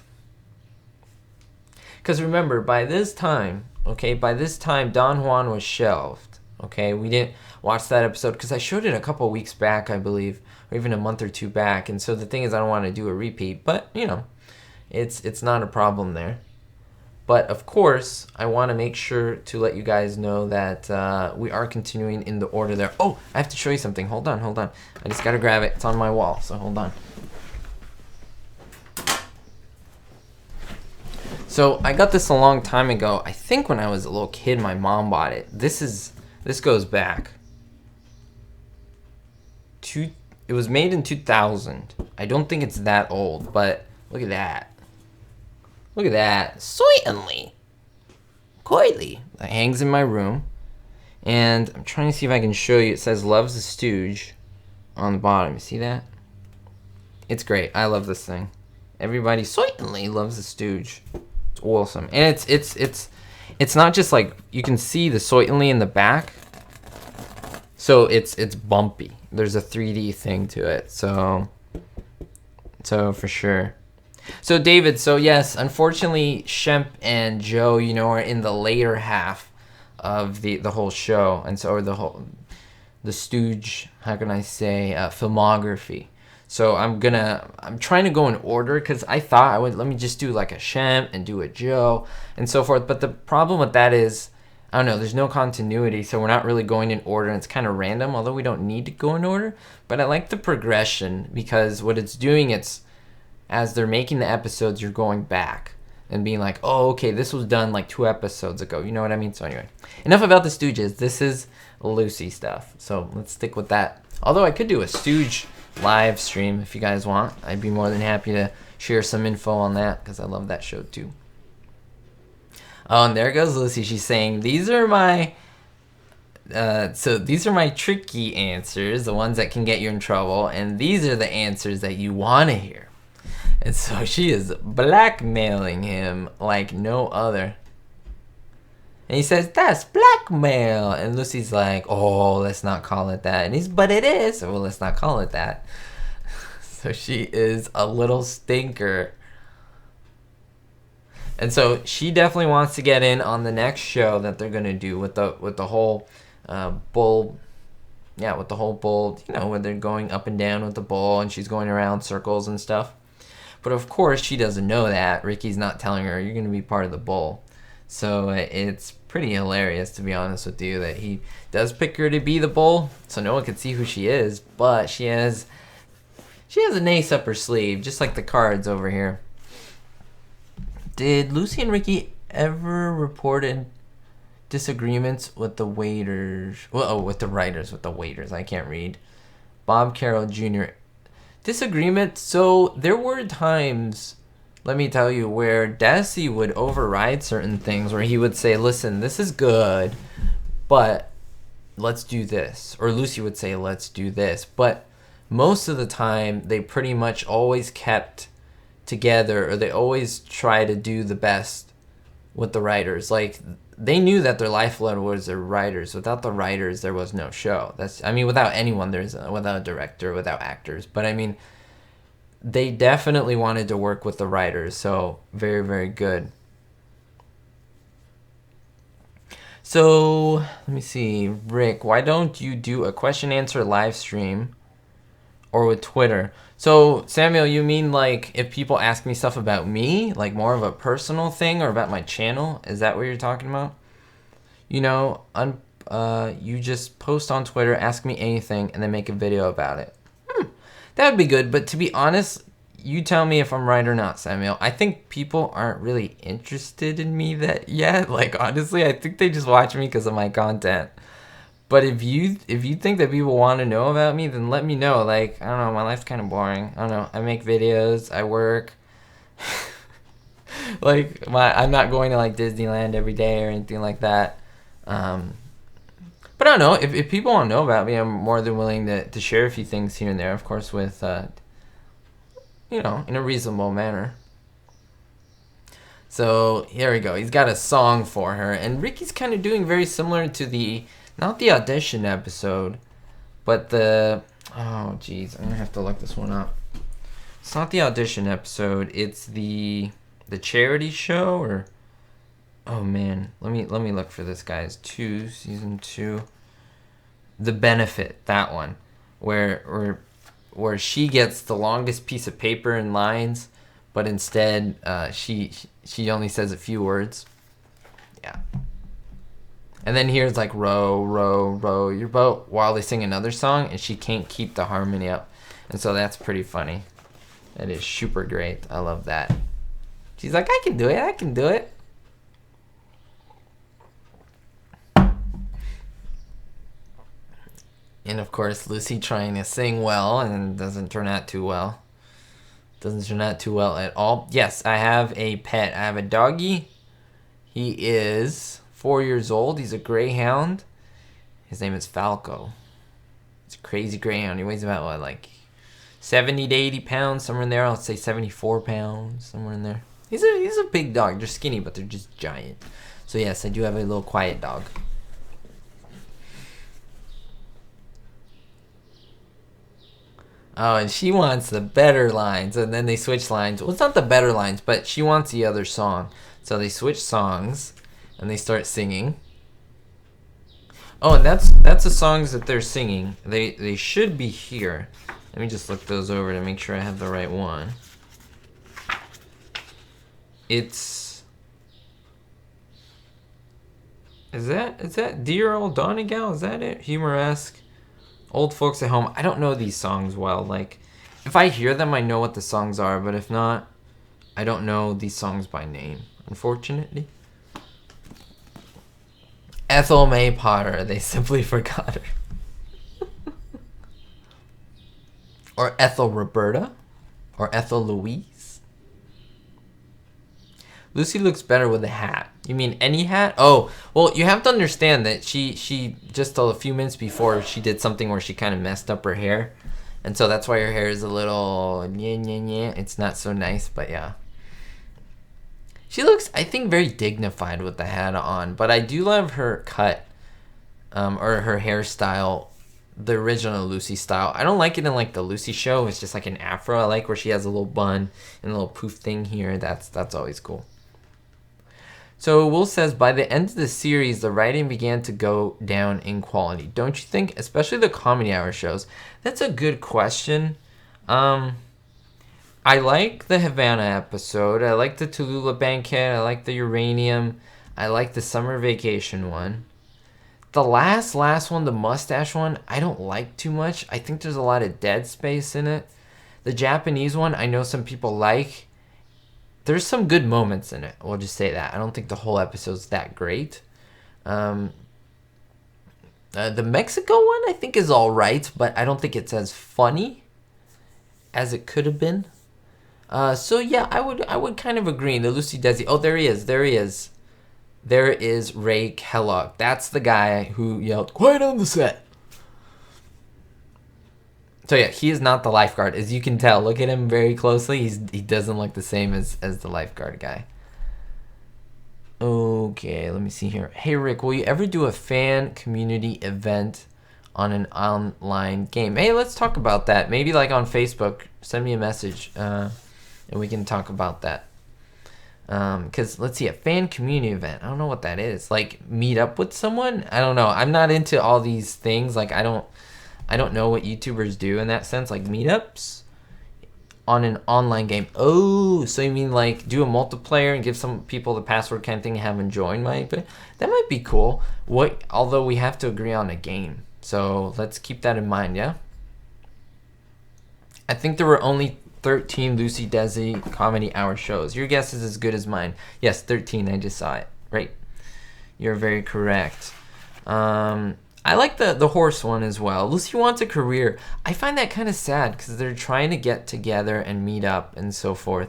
Because remember, by this time, Don Juan was shelved. Okay, we didn't watch that episode because I showed it a couple weeks back, I believe, or even a month or two back. And so the thing is, I don't want to do a repeat, but you know, it's not a problem there. But of course, I want to make sure to let you guys know that we are continuing in the order there. Oh, I have to show you something. Hold on. I just gotta grab it. It's on my wall, so hold on. So I got this a long time ago. I think when I was a little kid, my mom bought it. This goes back to, it was made in 2000. I don't think it's that old, but look at that. Look at that. Certainly. Coyly. That hangs in my room. And I'm trying to see if I can show you. It says Loves the Stooge on the bottom. You see that? It's great. I love this thing. Everybody certainly loves the Stooge. It's awesome. And it's not just like, you can see the certainly in the back. So it's bumpy. There's a 3D thing to it. So for sure. So David, so yes, unfortunately Shemp and Joe, are in the later half of the whole show, and so the Stooge, how can I say, filmography. So I'm trying to go in order because I thought let me just do like a Shemp and do a Joe and so forth. But the problem with that is, I don't know, there's no continuity, so we're not really going in order, and it's kind of random, although we don't need to go in order. But I like the progression because what it's doing, as they're making the episodes, you're going back and being like, oh, okay, this was done like 2 episodes ago. You know what I mean? So anyway, enough about the Stooges. This is Lucy stuff. So let's stick with that. Although I could do a Stooge live stream if you guys want. I'd be more than happy to share some info on that because I love that show too. Oh, and there goes Lucy. She's saying, these are my tricky answers, the ones that can get you in trouble, and these are the answers that you want to hear. And so she is blackmailing him like no other. And he says, that's blackmail. And Lucy's like, oh, let's not call it that. And but it is. So, well, let's not call it that. So she is a little stinker. And so she definitely wants to get in on the next show that they're gonna do with the whole bull. Yeah, with the whole bull, where they're going up and down with the bull and she's going around circles and stuff. But of course, she doesn't know that. Ricky's not telling her, you're going to be part of the bull. So it's pretty hilarious, to be honest with you, that he does pick her to be the bull, so no one can see who she is. But she has an ace up her sleeve, just like the cards over here. Did Lucy and Ricky ever reported disagreements with the waiters? With the writers, with the waiters. I can't read. Bob Carroll Jr. Disagreement. So there were times, let me tell you, where Desi would override certain things, where he would say, listen, this is good, but let's do this. Or Lucy would say, let's do this. But most of the time, they pretty much always kept together, or they always try to do the best with the writers. Like, they knew that their lifeblood was their writers. Without the writers, there was no show. Without anyone, without a director, without actors. But I mean, they definitely wanted to work with the writers. So very, very good. So let me see, Rick, why don't you do a question answer live stream or with Twitter? So Samuel, you mean like if people ask me stuff about me, like more of a personal thing, or about my channel? Is that what you're talking about? You just post on Twitter, ask me anything, and then make a video about it. That would be good. But to be honest, you tell me if I'm right or not, Samuel. I think people aren't really interested in me yet. Like, honestly, I think they just watch me because of my content. But if you think that people want to know about me, then let me know. Like, I don't know, my life's kind of boring. I don't know. I make videos. I work. Like, I'm not going to like Disneyland every day or anything like that. But I don't know. If people want to know about me, I'm more than willing to share a few things here and there. Of course, with in a reasonable manner. So here we go. He's got a song for her, and Ricky's kind of doing very similar to not the audition episode, but I'm gonna have to look this one up. It's not the audition episode. It's the charity show, or oh man, let me look for this, guys. Season 2, The Benefit, that one, where she gets the longest piece of paper and lines, but instead she only says a few words. Yeah. And then here's like row, row, row your boat, while they sing another song, and she can't keep the harmony up. And so that's pretty funny. That is super great. I love that. She's like, I can do it. And of course, Lucy trying to sing well, and doesn't turn out too well. Doesn't turn out too well at all. Yes, I have a pet. I have a doggy. He is 4 years old. He's a greyhound. His name is Falco. It's a crazy greyhound. He weighs about, 70 to 80 pounds, somewhere in there. I'll say 74 pounds, somewhere in there. He's a big dog. They're skinny, but they're just giant. So yes, I do have a little quiet dog. Oh, and she wants the better lines, and then they switch lines. Well, it's not the better lines, but she wants the other song. So they switch songs, and they start singing. Oh, and that's the songs that they're singing. They should be here. Let me just look those over to make sure I have the right one. Is that Dear Old Donegal? Is that it? Humoresque. Old Folks at Home. I don't know these songs well. Like, if I hear them, I know what the songs are, but if not, I don't know these songs by name, unfortunately. Ethel May Potter. They simply forgot her. Or Ethel Roberta. Or Ethel Louise. Lucy looks better with a hat. You mean any hat? Oh, well, you have to understand that she just a few minutes before, she did something where she kind of messed up her hair. And so that's why her hair is a little... It's not so nice, but yeah. She looks, I think, very dignified with the hat on. But I do love her cut, or her hairstyle the original Lucy style. I don't like it in like the Lucy show. It's just like an afro. I like where she has a little bun and a little poof thing here. That's always cool. So Will says, by the end of the series, the writing began to go down in quality. Don't you think? Especially the comedy hour shows. That's a good question. I like the Havana episode. I like the Tallulah Banquet. I like the Uranium. I like the Summer Vacation one. The last one, the mustache one, I don't like too much. I think there's a lot of dead space in it. The Japanese one, I know some people like. There's some good moments in it. We'll just say that. I don't think the whole episode's that great. The Mexico one, I think, is all right, but I don't think it's as funny as it could have been. So yeah, I would kind of agree. The Lucy Desi. Oh, there he is. There is Ray Kellogg. That's the guy who yelled, "Quiet on the set." So yeah, he is not the lifeguard, as you can tell. Look at him very closely. He doesn't look the same as the lifeguard guy. Okay, let me see here. Hey Rick, will you ever do a fan community event on an online game? Hey, let's talk about that. Maybe like on Facebook. Send me a message, and we can talk about that. Because let's see, a fan community event. I don't know what that is. Like meet up with someone? I don't know. I'm not into all these things. Like I don't know what YouTubers do in that sense, like meetups on an online game. Oh, so you mean like do a multiplayer and give some people the password kind of thing and have them join that might be cool. Although we have to agree on a game. So let's keep that in mind, yeah? I think there were only 13 Lucy Desi comedy hour shows. Your guess is as good as mine. Yes, 13, I just saw it. Right. You're very correct. I like the horse one as well. Lucy Wants a Career. I find that kind of sad because they're trying to get together and meet up and so forth.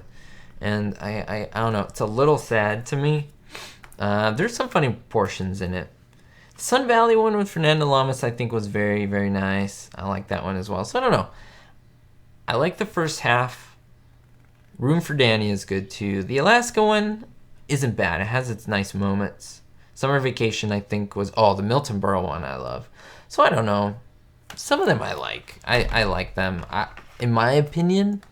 And I don't know. It's a little sad to me. There's some funny portions in it. The Sun Valley one with Fernando Lamas I think was very, very nice. I like that one as well. So I don't know. I like the first half. Room for Danny is good too. The Alaska one isn't bad. It has its nice moments. Summer Vacation, I think, was... Oh, the Milton Berle one I love. So I don't know. Some of them I like. I like them. In my opinion,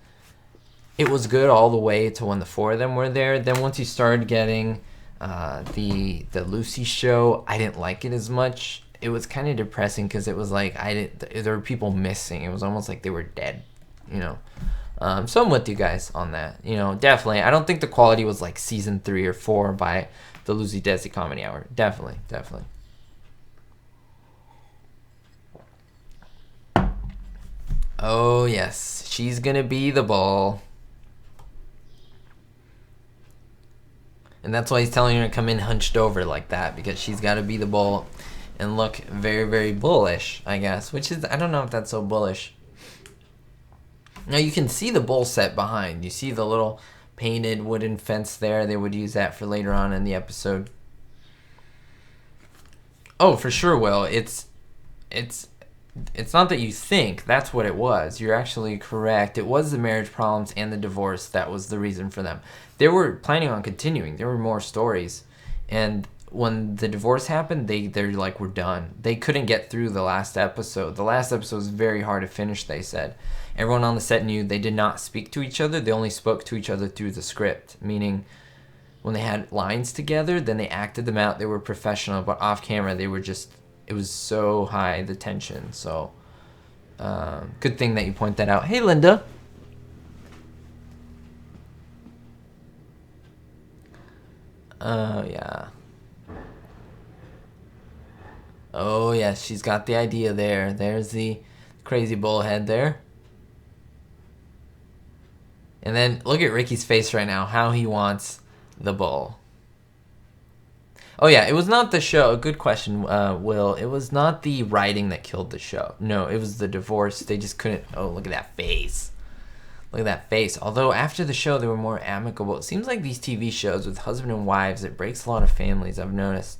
it was good all the way to when the four of them were there. Then once you started getting the Lucy show, I didn't like it as much. It was kind of depressing because it was like there were people missing. It was almost like they were dead, you know. So I'm with you guys on that. You know, definitely. I don't think the quality was like season 3 or 4 by the Lucy Desi Comedy Hour. Definitely. Oh, yes. She's going to be the bull. And that's why he's telling her to come in hunched over like that, because she's got to be the bull and look very, very bullish, I guess. Which is, I don't know if that's so bullish. Now, you can see the bull set behind. You see the little painted wooden fence there. They would use that for later on in the episode. Oh, for sure, Will. It's not that you think. That's what it was. You're actually correct. It was the marriage problems and the divorce that was the reason for them. They were planning on continuing. There were more stories. And when the divorce happened, they're like, we're done. They couldn't get through the last episode. The last episode was very hard to finish, they said. Everyone on the set knew they did not speak to each other. They only spoke to each other through the script, meaning when they had lines together, then they acted them out. They were professional, but off camera, they were just, it was so high, the tension. So, good thing that you point that out. Hey, Linda. Yeah. Oh, yeah, she's got the idea there. There's the crazy bullhead there. And then look at Ricky's face right now, how he wants the bull. Oh, yeah, it was not the show. Good question, Will. It was not the writing that killed the show. No, it was the divorce. They just couldn't... Oh, look at that face. Look at that face. Although after the show, they were more amicable. It seems like these TV shows with husband and wives, it breaks a lot of families, I've noticed.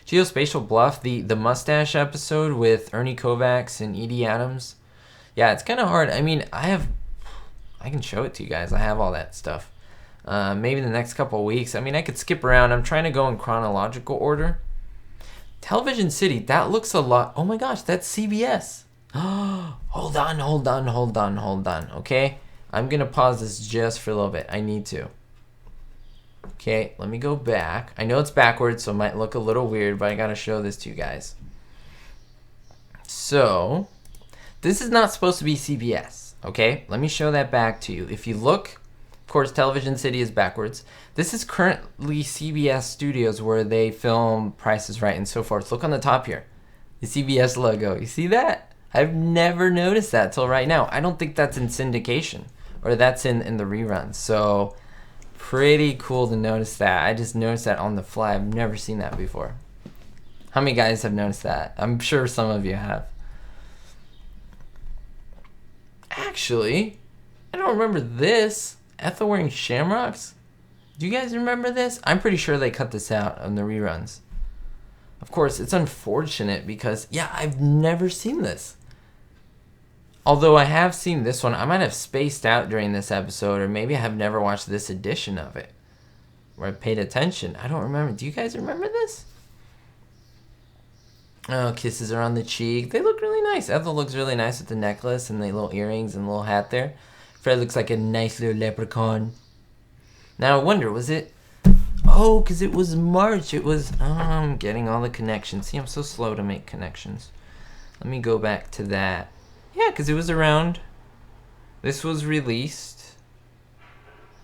Geospatial Bluff, the mustache episode with Ernie Kovacs and Edie Adams. Yeah, it's kind of hard. I mean, I can show it to you guys. I have all that stuff. Maybe the next couple of weeks. I mean, I could skip around. I'm trying to go in chronological order. Television City, that looks a lot. Oh my gosh, that's CBS. Hold on. Okay, I'm gonna pause this just for a little bit. I need to. Okay, let me go back. I know it's backwards, so it might look a little weird, but I gotta show this to you guys. So, this is not supposed to be CBS, okay? Let me show that back to you. If you look, of course, Television City is backwards. This is currently CBS Studios where they film Price is Right and so forth. Look on the top here, the CBS logo. You see that? I've never noticed that till right now. I don't think that's in syndication or that's in the reruns. So pretty cool to notice that. I just noticed that on the fly. I've never seen that before. How many guys have noticed that? I'm sure some of you have. Actually, I don't remember this. Ethel wearing shamrocks? Do you guys remember this? I'm pretty sure they cut this out on the reruns. Of course, it's unfortunate because, yeah, I've never seen this. Although I have seen this one. I might have spaced out during this episode, or maybe I have never watched this edition of it where I paid attention. I don't remember. Do you guys remember this? Oh, kisses are on the cheek. They look really nice. Ethel looks really nice with the necklace and the little earrings and the little hat there. Fred looks like a nice little leprechaun. Now I wonder, was it... Oh, because it was March. It was... I'm getting all the connections. See, I'm so slow to make connections. Let me go back to that. Yeah, because it was around... This was released...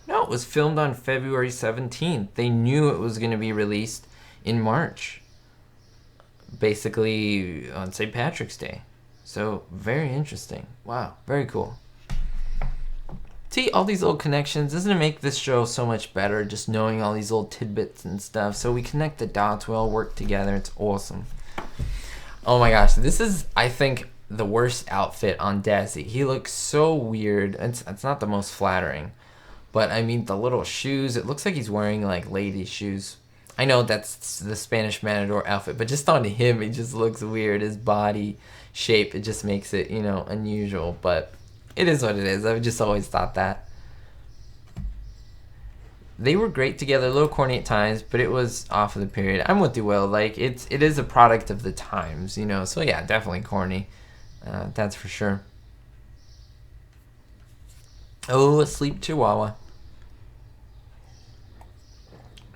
No, it was filmed on February 17th. They knew it was going to be released in March. Basically on St. Patrick's Day. So, very interesting. Wow, very cool. See, all these little connections. Doesn't it make this show so much better, just knowing all these little tidbits and stuff? So we connect the dots, we all work together. It's awesome. Oh my gosh, this is, I think, the worst outfit on Desi. He looks so weird. It's not the most flattering. But, I mean, the little shoes, it looks like he's wearing, like, ladies' shoes. I know that's the Spanish Matador outfit, but just on him, it just looks weird. His body shape, it just makes it, you know, unusual. But it is what it is. I've just always thought that. They were great together, a little corny at times, but it was off of the period. I'm with you, Will. Like, it is a product of the times, you know. So, yeah, definitely corny. That's for sure. Oh, asleep Chihuahua.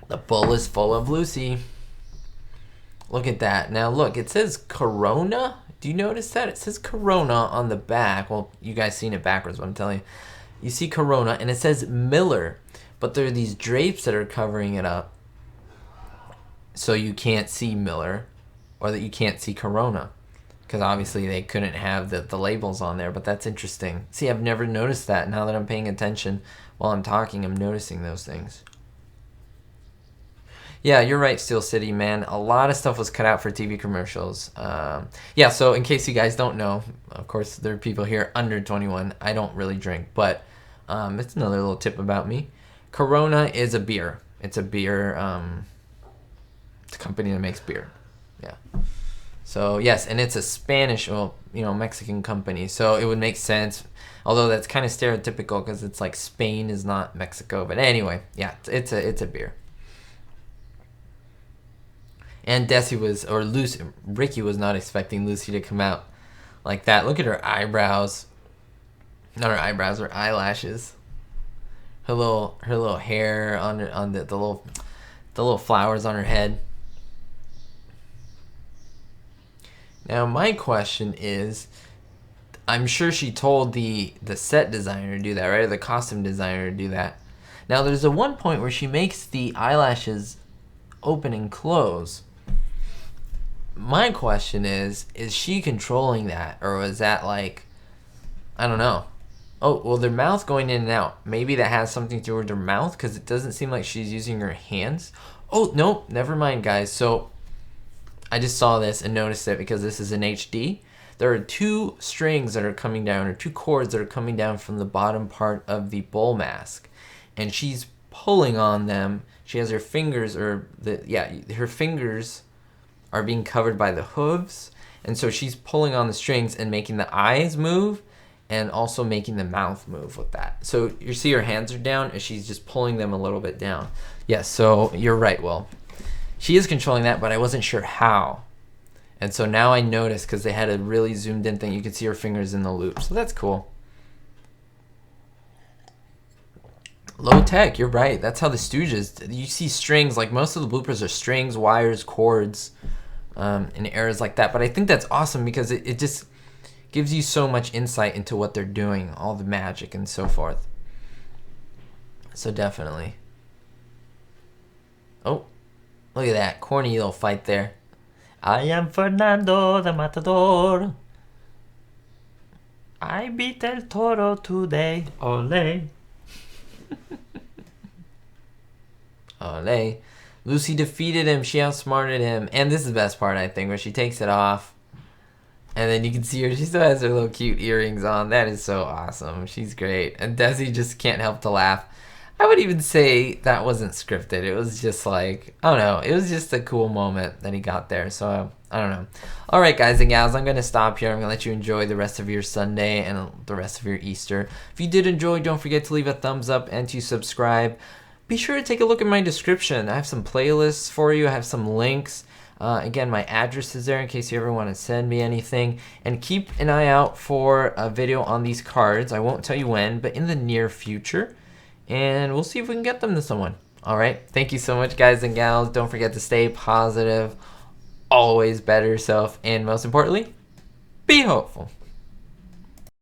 The bowl is full of Lucy. Look at that. Now look, it says Corona. Do you notice that? It says Corona on the back. Well, you guys seen it backwards, but I'm telling you. You see Corona, and it says Miller. But there are these drapes that are covering it up. So you can't see Miller. Or that you can't see Corona. Because obviously they couldn't have the labels on there. But that's interesting. See, I've never noticed that. Now that I'm paying attention while I'm talking, I'm noticing those things. Yeah, you're right, Steel City, man. A lot of stuff was cut out for TV commercials. Yeah, so in case you guys don't know, of course, there are people here under 21. I don't really drink, but it's another little tip about me. Corona is a beer. It's a beer. It's a company that makes beer. Yeah. So, yes, and it's a Spanish, well, you know, Mexican company. So it would make sense, although that's kind of stereotypical because it's like Spain is not Mexico. But anyway, yeah, it's a beer. And Desi was, or Lucy, Ricky was not expecting Lucy to come out like that. Look at her eyebrows. Not her eyebrows, her eyelashes. Her little hair on the little flowers on her head. Now my question is, I'm sure she told the set designer to do that, right? Or the costume designer to do that. Now there's a one point where she makes the eyelashes open and close. My question is she controlling that, or was that like, I don't know. Oh, well, their mouth going in and out. Maybe that has something to do with their mouth, because it doesn't seem like she's using her hands. Oh, no, never mind, guys. So I just saw this and noticed it because this is in HD. There are two strings that are coming down, or two cords that are coming down from the bottom part of the bull mask. And she's pulling on them. She has her fingers, her fingers are being covered by the hooves, and so she's pulling on the strings and making the eyes move and also making the mouth move with that. So you see her hands are down and she's just pulling them a little bit down. Yes, so you're right, Will. She is controlling that, but I wasn't sure how. And so now I notice, because they had a really zoomed in thing, you can see her fingers in the loop. So that's cool. Low tech, you're right. That's how the Stooges, you see strings, like most of the bloopers are strings, wires, chords, and errors like that. But I think that's awesome because it just gives you so much insight into what they're doing, all the magic and so forth. So definitely. Oh, look at that corny little fight there. I am Fernando the Matador. I beat El Toro today. Ole. Ole. Lucy defeated him. She outsmarted him. And this is the best part, I think, where she takes it off. And then you can see her. She still has her little cute earrings on. That is so awesome. She's great. And Desi just can't help to laugh. I would even say that wasn't scripted. It was just like, I don't know. It was just a cool moment that he got there. So, I don't know. All right, guys and gals, I'm going to stop here. I'm going to let you enjoy the rest of your Sunday and the rest of your Easter. If you did enjoy, don't forget to leave a thumbs up and to subscribe. Be sure to take a look at my description. I have some playlists for you. I have some links. Again, my address is there in case you ever want to send me anything. And keep an eye out for a video on these cards. I won't tell you when, but in the near future. And we'll see if we can get them to someone. All right. Thank you so much, guys and gals. Don't forget to stay positive. Always better yourself. And most importantly, be hopeful.